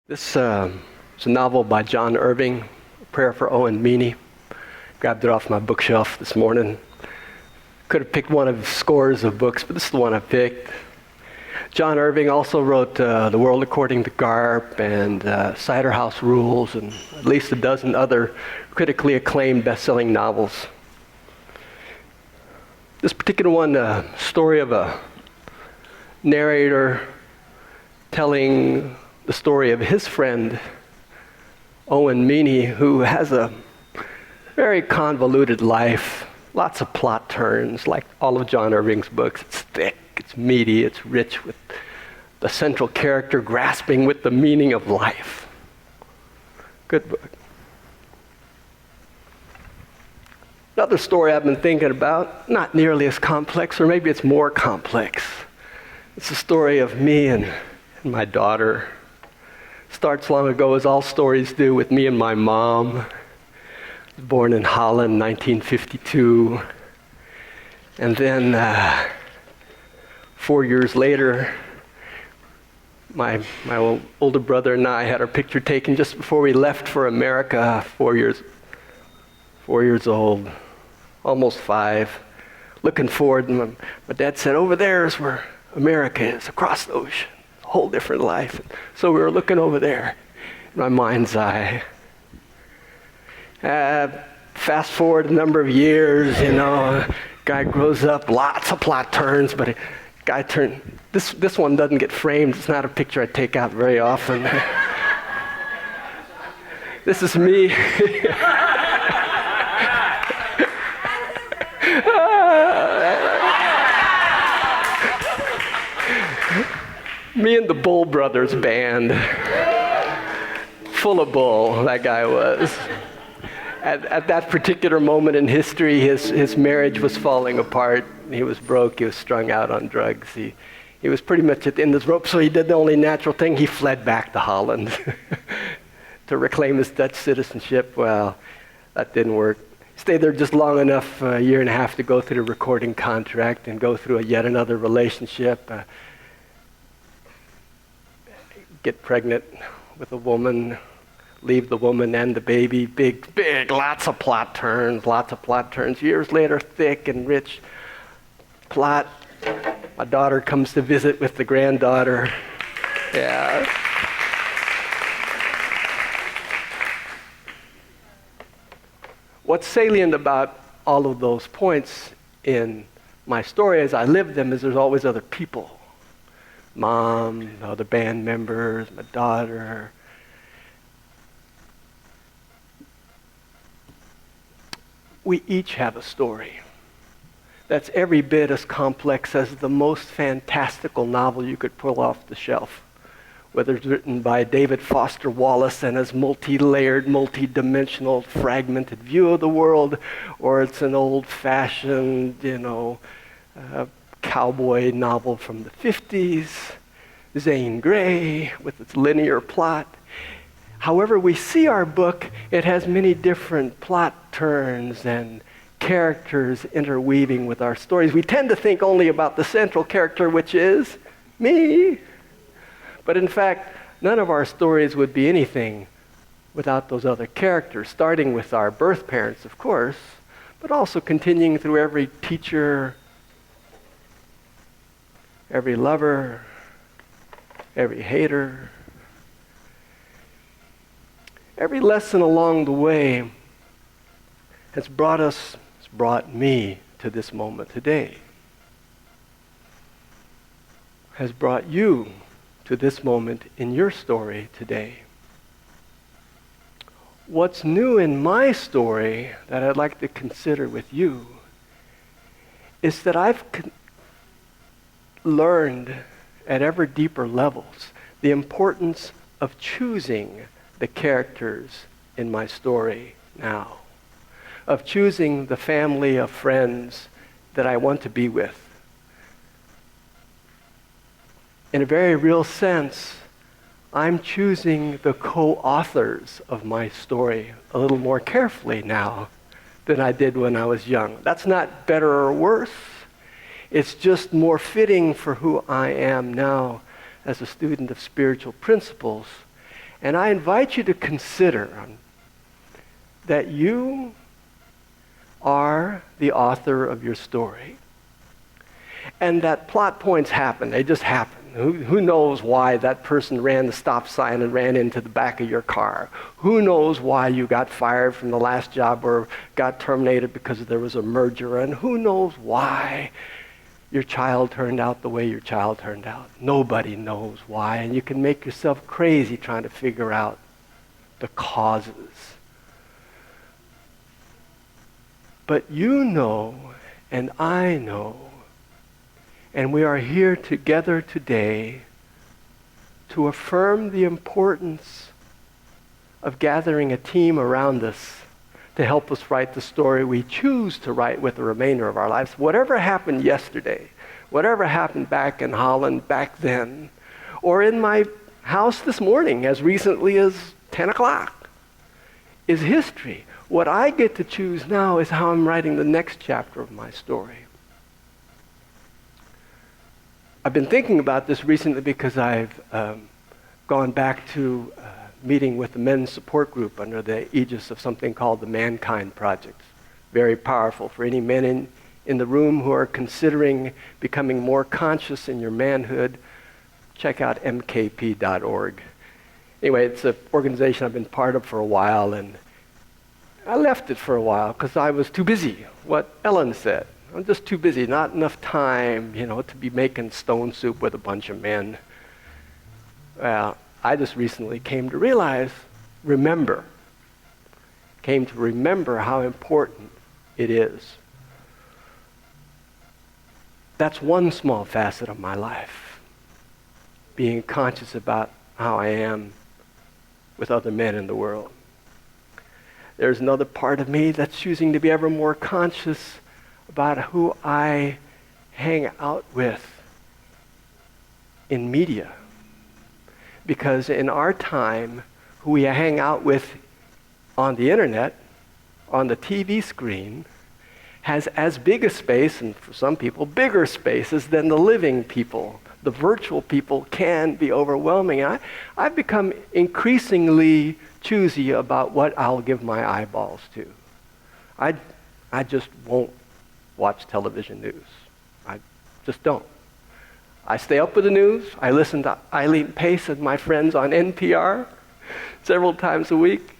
This is a novel by John Irving, Prayer for Owen Meany. Grabbed it off my bookshelf this morning. Could have picked one of scores of books, but this is the one I picked. John Irving also wrote The World According to Garp and Cider House Rules and at least a dozen other critically acclaimed best-selling novels. This particular one, story of a narrator telling the story of his friend, Owen Meany, who has a very convoluted life, lots of plot turns, like all of John Irving's books. It's thick, it's meaty, it's rich with the central character grasping with the meaning of life. Good book. Another story I've been thinking about, not nearly as complex, or maybe it's more complex. It's the story of me and my daughter. Starts long ago, as all stories do, with me and my mom. Born in Holland, 1952. And then 4 years later, my older brother and I had our picture taken just before we left for America. 4 years old, almost 5. Looking forward, and my dad said, over there is where America is, across the ocean. A whole different life. So we were looking over there in my mind's eye. Fast forward a number of years, guy grows up, lots of plot turns, but this one doesn't get framed. It's not a picture I take out very often. This is me. Me and the Bull Brothers band. Full of bull, that guy was. At that particular moment in history, his marriage was falling apart. He was broke. He was strung out on drugs. He was pretty much at the end of his rope, so he did the only natural thing. He fled back to Holland to reclaim his Dutch citizenship. Well, that didn't work. Stayed there just long enough, a year and a half, to go through the recording contract and go through yet another relationship. Get pregnant with a woman, leave the woman and the baby, big, lots of plot turns. Years later, thick and rich plot. My daughter comes to visit with the granddaughter. Yeah. What's salient about all of those points in my story as I live them is there's always other people. Mom, other band members, my daughter. We each have a story that's every bit as complex as the most fantastical novel you could pull off the shelf, whether it's written by David Foster Wallace and his multi-layered, multi-dimensional, fragmented view of the world, or it's an old-fashioned, cowboy novel from the 50s, Zane Grey, with its linear plot. However we see our book, it has many different plot turns and characters interweaving with our stories. We tend to think only about the central character, which is me. But in fact, none of our stories would be anything without those other characters, starting with our birth parents, of course, but also continuing through every teacher, every lover, every hater. Every lesson along the way has brought me to this moment today. Has brought you to this moment in your story today. What's new in my story that I'd like to consider with you is that I've learned at ever deeper levels the importance of choosing the characters in my story now, of choosing the family of friends that I want to be with. In a very real sense, I'm choosing the co-authors of my story a little more carefully now than I did when I was young. That's not better or worse. It's just more fitting for who I am now as a student of spiritual principles And I invite you to consider that you are the author of your story. And that plot points happen. They just happen. Who knows why that person ran the stop sign and ran into the back of your car? Who knows why you got fired from the last job or got terminated because there was a merger? And who knows why your child turned out the way your child turned out? Nobody knows why. And you can make yourself crazy trying to figure out the causes. But you know, and I know, and we are here together today to affirm the importance of gathering a team around us to help us write the story we choose to write with the remainder of our lives. Whatever happened yesterday, whatever happened back in Holland back then, or in my house this morning as recently as 10 o'clock, is history. What I get to choose now is how I'm writing the next chapter of my story. I've been thinking about this recently because I've gone back to meeting with the men's support group under the aegis of something called the Mankind Project. Very powerful for any men in the room who are considering becoming more conscious in your manhood. Check out mkp.org. Anyway, it's an organization I've been part of for a while, and I left it for a while because I was too busy. What Ellen said. I'm just too busy, not enough time, to be making stone soup with a bunch of men. Well, I just recently came to remember how important it is. That's one small facet of my life, being conscious about how I am with other men in the world. There's another part of me that's choosing to be ever more conscious about who I hang out with in media. Because in our time, who we hang out with on the internet, on the TV screen, has as big a space, and for some people, bigger spaces than the living people. The virtual people can be overwhelming. I've become increasingly choosy about what I'll give my eyeballs to. I just won't watch television news. I just don't. I stay up with the news. I listen to Eileen Pace and my friends on NPR several times a week.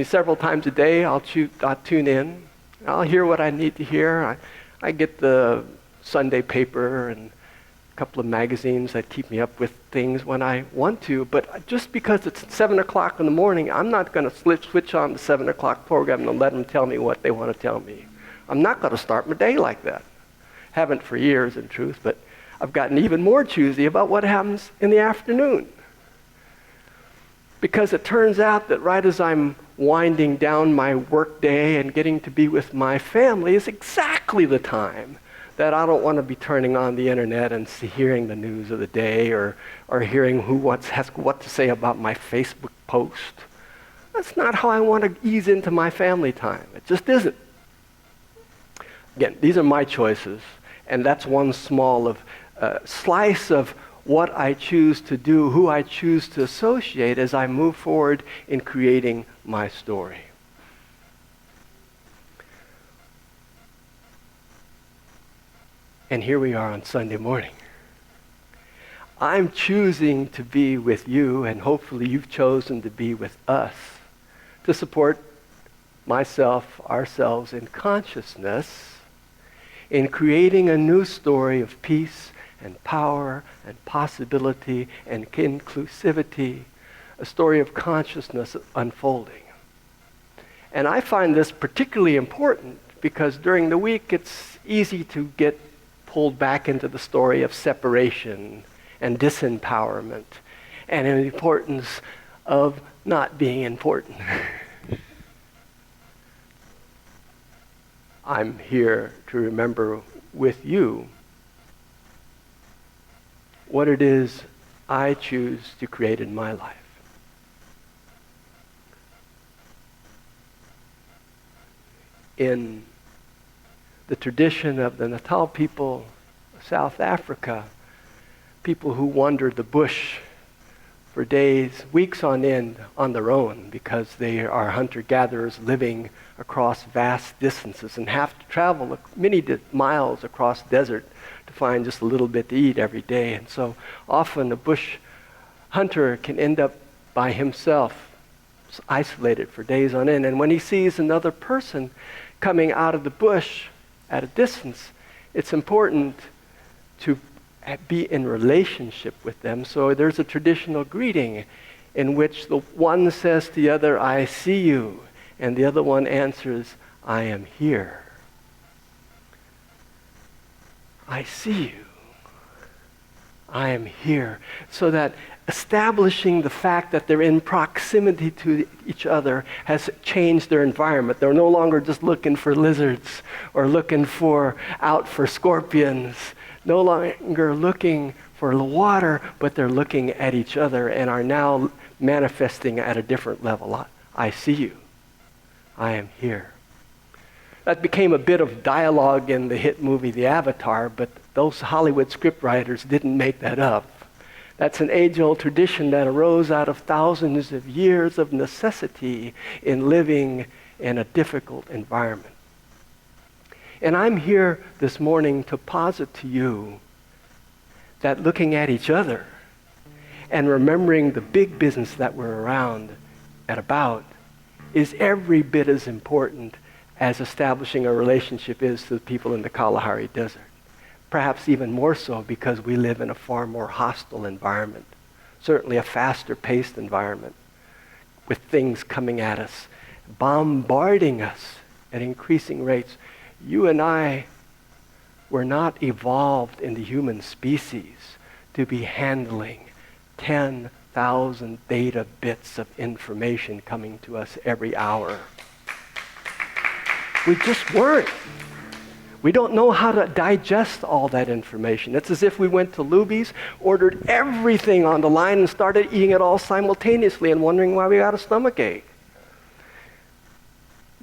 Several times a day. I'll tune in. I'll hear what I need to hear. I get the Sunday paper and a couple of magazines that keep me up with things when I want to. But just because it's 7 o'clock in the morning, I'm not going to switch on the 7 o'clock program and let them tell me what they want to tell me. I'm not going to start my day like that. Haven't for years, in truth, but I've gotten even more choosy about what happens in the afternoon. Because it turns out that right as I'm winding down my work day and getting to be with my family is exactly the time that I don't want to be turning on the internet and hearing the news of the day or hearing who has what to say about my Facebook post. That's not how I want to ease into my family time. It just isn't. Again, these are my choices, and that's one small slice of what I choose to do, who I choose to associate as I move forward in creating my story. And here we are on Sunday morning. I'm choosing to be with you, and hopefully you've chosen to be with us, to support myself, ourselves in consciousness, in creating a new story of peace and power and possibility and inclusivity, a story of consciousness unfolding. And I find this particularly important because during the week it's easy to get pulled back into the story of separation and disempowerment and the importance of not being important. I'm here to remember with you what it is I choose to create in my life. In the tradition of the Natal people of South Africa, people who wandered the bush for days, weeks on end on their own because they are hunter-gatherers living across vast distances and have to travel many miles across desert to find just a little bit to eat every day. And so often a bush hunter can end up by himself, isolated for days on end. And when he sees another person coming out of the bush at a distance, it's important to be in relationship with them. So there's a traditional greeting in which the one says to the other, "I see you," and the other one answers, "I am here." I see you. I am here. So that establishing the fact that they're in proximity to each other has changed their environment. They're no longer just looking for lizards or looking out for scorpions, no longer looking for the water, but they're looking at each other and are now manifesting at a different level. I see you. I am here. That became a bit of dialogue in the hit movie The Avatar, but those Hollywood scriptwriters didn't make that up. That's an age-old tradition that arose out of thousands of years of necessity in living in a difficult environment. And I'm here this morning to posit to you that looking at each other and remembering the big business that we're around and about is every bit as important as establishing a relationship is to the people in the Kalahari Desert. Perhaps even more so because we live in a far more hostile environment, certainly a faster paced environment with things coming at us, bombarding us at increasing rates. You and I were not evolved in the human species to be handling 10,000 data bits of information coming to us every hour. We just weren't. We don't know how to digest all that information. It's as if we went to Luby's, ordered everything on the line, and started eating it all simultaneously and wondering why we got a stomachache.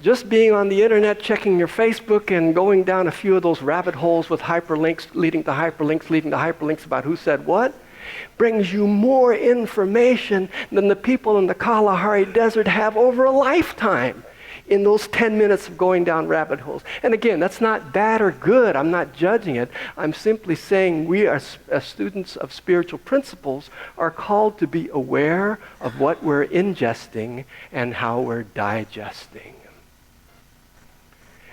Just being on the internet, checking your Facebook, and going down a few of those rabbit holes with hyperlinks leading to hyperlinks leading to hyperlinks about who said what, brings you more information than the people in the Kalahari Desert have over a lifetime in those 10 minutes of going down rabbit holes. And again, that's not bad or good. I'm not judging it. I'm simply saying we as students of spiritual principles are called to be aware of what we're ingesting and how we're digesting.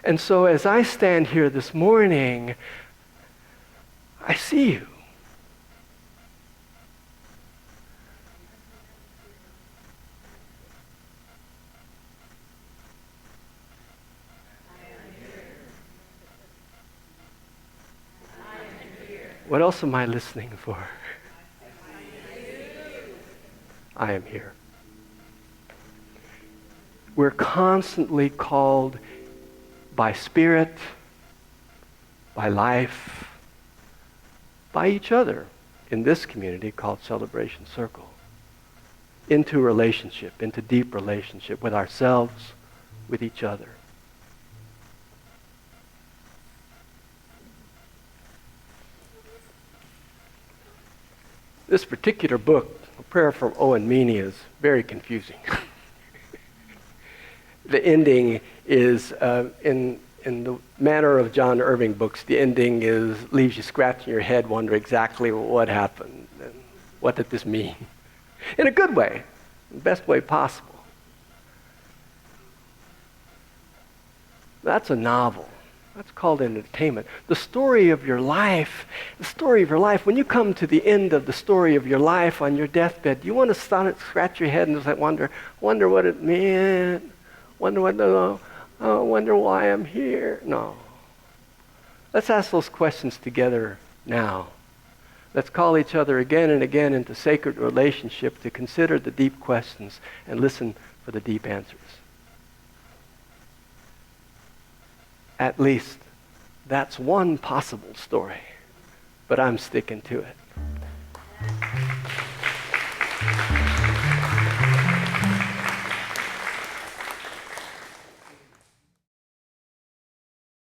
And so as I stand here this morning, I see you. What else am I listening for? I am here. We're constantly called by Spirit, by life, by each other in this community called Celebration Circle, into relationship, into deep relationship with ourselves, with each other. This particular book, A Prayer from Owen Meany, is very confusing. The ending is, in the manner of John Irving books, the ending leaves you scratching your head, wondering exactly what happened and what did this mean? In a good way, the best way possible. That's a novel. That's called entertainment. The story of your life, when you come to the end of the story of your life on your deathbed, do you want to scratch your head and just wonder what it meant? Wonder why I'm here? No. Let's ask those questions together now. Let's call each other again and again into sacred relationship to consider the deep questions and listen for the deep answers. At least that's one possible story, but I'm sticking to it.